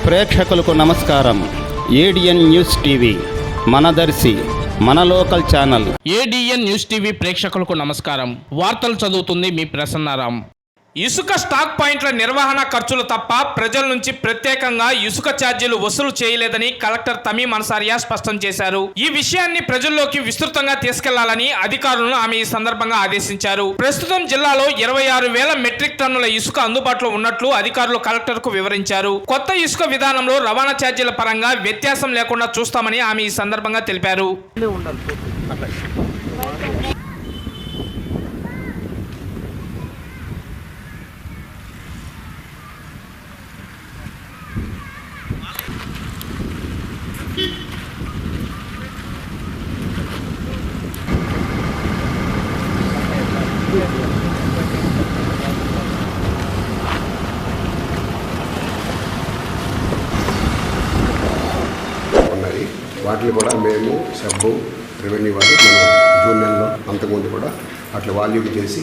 ప్రేక్షకులకు నమస్కారం. ADN news TV మనదర్శి మన local channel. ADN news TV ప్రేక్షకులకు నమస్కారం. వార్తలు చదువుతుంది మీ ప్రసన్నారాం. ఇసుక స్టాక్ పాయింట్ల నిర్వహణ ఖర్చులు తప్ప ప్రజల నుంచి ప్రత్యేకంగా ఇసుక ఛార్జీలు వసూలు చేయలేదని కలెక్టర్ తమీం అన్సారియా స్పష్టం చేశారు. ఈ విషయాన్ని ప్రజల్లోకి విస్తృతంగా తీసుకెళ్లాలని అధికారులను ఆమె ఈ సందర్భంగా ఆదేశించారు. ప్రస్తుతం జిల్లాలో 26,000 మెట్రిక్ టన్నుల ఇసుక అందుబాటులో ఉన్నట్లు అధికారులు కలెక్టర్ కు వివరించారు. కొత్త ఇసుక విధానంలో రవాణా ఛార్జీల పరంగా వ్యత్యాసం లేకుండా చూస్తామని ఆమె ఈ సందర్భంగా తెలిపారు. ఉన్నది వాటిని కూడా మేము సబ్బు రెవెన్యూ వాళ్ళు మనం జూన్ నెలలో అంతకుముందు కూడా అట్లా వాల్యూమ్ చేసి